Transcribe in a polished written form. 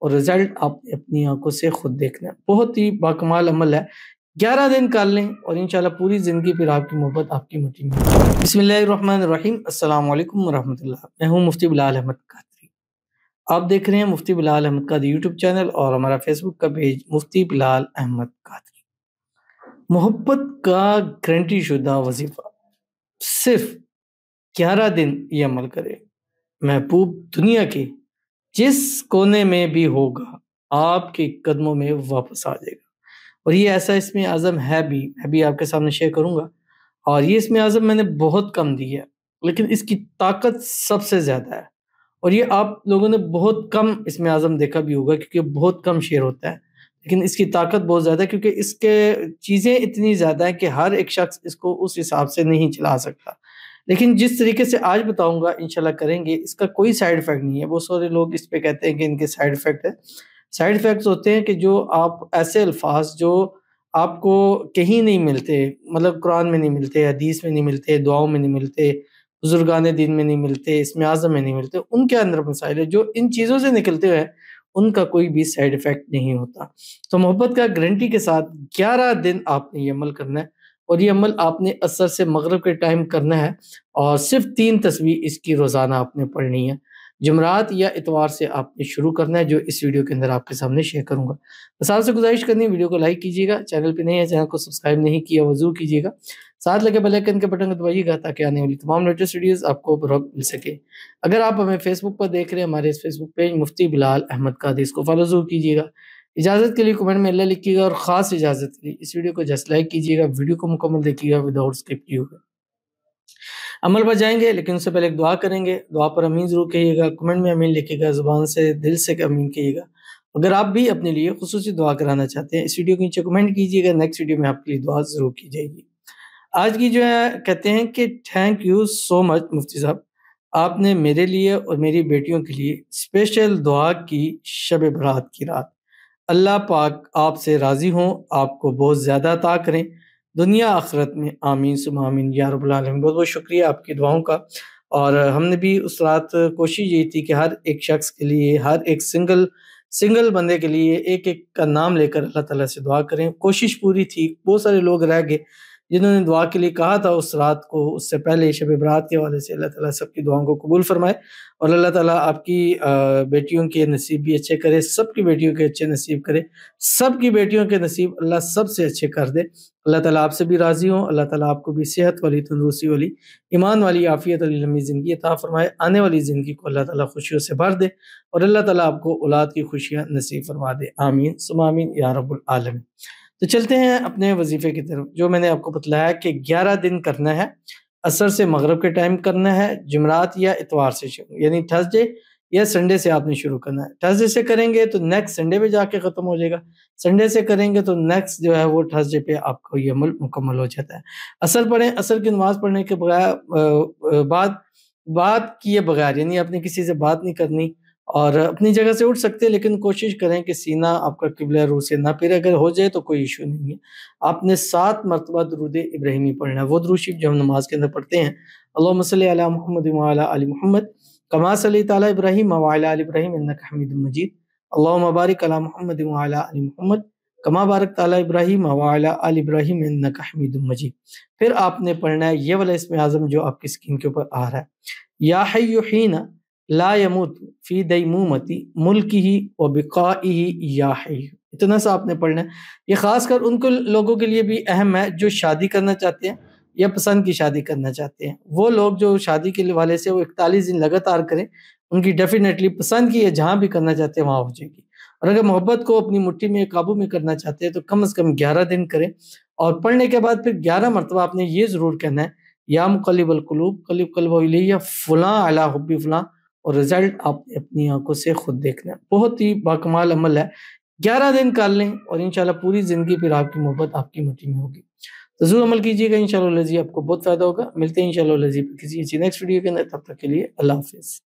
اور رزلٹ آپ نے اپنی آنکھوں سے خود دیکھنا ہے۔ بہت ہی باکمال عمل ہے، 11 دن کر لیں اور انشاءاللہ پوری زندگی پھر آپ کی محبت آپ کی مٹھی میں ہوگی۔ بسم اللہ الرحمن الرحیم، السلام علیکم ورحمۃ اللہ۔ میں ہوں مفتی بلال احمد قادری، آپ دیکھ رہے ہیں مفتی بلال احمد قادری یوٹیوب چینل اور ہمارا فیس بک کا پیج مفتی بلال احمد قادری۔ محبت کا گارنٹی شدہ وظیفہ، صرف 11 دن یہ عمل کرے، محبوب دنیا کے جس کونے میں بھی ہوگا آپ کے قدموں میں واپس آ جائے گا۔ اور یہ ایسا اسم اعظم ہے بھی، میں بھی آپ کے سامنے شیئر کروں گا، اور یہ اسم اعظم میں نے بہت کم دی ہے لیکن اس کی طاقت سب سے زیادہ ہے، اور یہ آپ لوگوں نے بہت کم اسم اعظم دیکھا بھی ہوگا کیونکہ بہت کم شیئر ہوتا ہے، لیکن اس کی طاقت بہت زیادہ ہے کیونکہ اس کے چیزیں اتنی زیادہ ہیں کہ ہر ایک شخص اس کو اس حساب سے نہیں چلا سکتا۔ لیکن جس طریقے سے آج بتاؤں گا انشاءاللہ کریں گے، اس کا کوئی سائیڈ ایفیکٹ نہیں ہے۔ بہت سارے لوگ اس پہ کہتے ہیں کہ ان کے سائیڈ ایفیکٹ ہے۔ سائیڈ ایفیکٹس ہوتے ہیں کہ جو آپ ایسے الفاظ جو آپ کو کہیں نہیں ملتے، مطلب قرآن میں نہیں ملتے، حدیث میں نہیں ملتے، دعاؤں میں نہیں ملتے، بزرگان دین میں نہیں ملتے، اسم اعظم میں نہیں ملتے، ان کے اندر مسائل ہے جو ان چیزوں سے نکلتے ہوئے ان کا کوئی بھی سائیڈ ایفیکٹ نہیں ہوتا۔ تو محبت کا گارنٹی کے ساتھ 11 دن آپ نے یہ عمل کرنا ہے، اور یہ عمل آپ نے عصر سے مغرب کے ٹائم کرنا ہے، اور صرف 3 تسبیح اس کی روزانہ آپ نے پڑھنی ہے۔ جمعرات یا اتوار سے آپ نے شروع کرنا ہے، جو اس ویڈیو کے اندر آپ کے سامنے شیئر کروں گا۔ بس آپ سے گزارش کرنی ہے، ویڈیو کو لائک کیجیے گا، چینل پہ نہیں ہے چینل کو سبسکرائب نہیں کیا وہ ضرور کیجیے گا، ساتھ لگے بیل آئیکن کے بٹن کو دبائیے گا تاکہ آنے والی تمام لیٹسٹ ویڈیوز آپ کو بروقت مل سکے۔ اگر آپ ہمیں فیس بک پر دیکھ رہے ہیں، ہمارے اس فیس بک پیج مفتی بلال احمد قادری، اس کو فالو ضرور کیجیے گا۔ اجازت کے لیے کمنٹ میں اللہ لکھیے گا، اور خاص اجازت کے لیے اس ویڈیو کو جسٹ لائک کیجیے گا، ویڈیو کو مکمل دیکھیے گا وداؤٹ اسکپ کیے ہوئے۔ عمل پر جائیں گے لیکن اس سے پہلے ایک دعا کریں گے، دعا پر امین ضرور کہیے گا، کمنٹ میں امین لکھیے گا، زبان سے دل سے امین کہیے گا۔ اگر آپ بھی اپنے لیے خصوصی دعا کرانا چاہتے ہیں، اس ویڈیو کے نیچے کمنٹ کیجیے گا، نیکسٹ ویڈیو میں آپ کے لیے دعا ضرور کی جائے گی۔ آج کی جو ہے کہتے ہیں کہ تھینک یو سو مچ مفتی صاحب، آپ نے میرے لیے اور میری بیٹیوں کے لیے اسپیشل دعا کی شب برات کی رات۔ اللہ پاک آپ سے راضی ہوں، آپ کو بہت زیادہ عطا کریں دنیا آخرت میں، آمین ثم آمین یا رب العالمین۔ بہت بہت شکریہ آپ کی دعاؤں کا، اور ہم نے بھی اس رات کوشش یہ تھی کہ ہر ایک شخص کے لیے، ہر ایک سنگل بندے کے لیے ایک ایک کا نام لے کر اللہ تعالیٰ سے دعا کریں۔ کوشش پوری تھی، بہت سارے لوگ رہ گئے جنہوں نے دعا کے لیے کہا تھا اس رات کو، اس سے پہلے شب برات کے حوالے سے۔ اللہ تعالیٰ سب کی دعاؤں کو قبول فرمائے، اور اللہ تعالیٰ آپ کی بیٹیوں کے نصیب بھی اچھے کرے، سب کی بیٹیوں کے اچھے نصیب کرے، سب کی بیٹیوں کے نصیب اللہ سب سے اچھے کر دے۔ اللہ تعالیٰ آپ سے بھی راضی ہوں، اللہ تعالیٰ آپ کو بھی صحت والی، تندرستی والی، ایمان والی، عافیت والی لمبی زندگی عطا فرمائے، آنے والی زندگی کو اللہ تعالیٰ خوشیوں سے بھر دے، اور اللہ تعالیٰ آپ کو اولاد کی خوشیاں نصیب فرما دے، آمین ثم آمین یا رب العالمین۔ تو چلتے ہیں اپنے وظیفے کی طرف، جو میں نے آپ کو بتلایا کہ 11 دن کرنا ہے، عصر سے مغرب کے ٹائم کرنا ہے، جمعرات یا اتوار سے شروع، یعنی تھرسڈے یا سنڈے سے آپ نے شروع کرنا ہے۔ تھرسڈے سے کریں گے تو نیکسٹ سنڈے پہ جا کے ختم ہو جائے گا، سنڈے سے کریں گے تو نیکسٹ جو ہے وہ تھرسڈے پہ آپ کو یہ عمل مکمل ہو جاتا ہے۔ عصر پڑھیں، عصر کی نماز پڑھنے کے بغیر بات کیے بغیر، یعنی آپ نے کسی سے بات نہیں کرنی، اور اپنی جگہ سے اٹھ سکتے ہیں لیکن کوشش کریں کہ سینہ آپ کا قبلہ رو سے نہ پھرے، اگر ہو جائے تو کوئی ایشو نہیں ہے۔ آپ نے 7 مرتبہ درود ابراہیمی پڑھنا ہے، وہ درود شریف جو ہم نماز کے اندر پڑھتے ہیں، اللہم صلی علی محمد وعلی آل محمد کما صلیت علی ابراہیم وعلی آل ابراہیم انک حمید مجید، اللہم بارک علی محمد وعلی آل محمد کما بارکت علی ابراہیم وعلی آل ابراہیم انک حمید مجید۔ پھر آپ نے پڑھنا ہے یہ والا اسم اعظم جو آپ کی اسکرین کے اوپر آ رہا ہے، یا حی حین لا یموت فی دیمومتی ملکہ و بقائہ یا حی، اتنا سا آپ نے پڑھنا ہے۔ یہ خاص کر ان کو لوگوں کے لیے بھی اہم ہے جو شادی کرنا چاہتے ہیں یا پسند کی شادی کرنا چاہتے ہیں۔ وہ لوگ جو شادی کے حوالے سے وہ 41 دن لگاتار کریں، ان کی ڈیفینیٹلی پسند کی ہے، جہاں بھی کرنا چاہتے ہیں وہاں ہو جائے گی۔ اور اگر محبت کو اپنی مٹھی میں قابو میں کرنا چاہتے ہیں تو کم از کم 11 دن کریں، اور پڑھنے کے بعد پھر 11 مرتبہ آپ نے یہ ضرور کہنا ہے، یا مقلب القلوب قلب قلبہ الیہ فلاں علی حب فلاں، اور رزلٹ آپ نے اپنی آنکھوں سے خود دیکھنا ہے۔ بہت ہی باکمال عمل ہے، 11 دن کر لیں اور انشاءاللہ پوری زندگی پھر آپ کی محبت آپ کی مٹھی میں ہوگی۔ تو ضرور عمل کیجیے گا، انشاءاللہ آپ کو بہت فائدہ ہوگا۔ ملتے ہیں انشاءاللہ کسی نیکسٹ ویڈیو کے اندر، تب تک کے لیے اللہ حافظ۔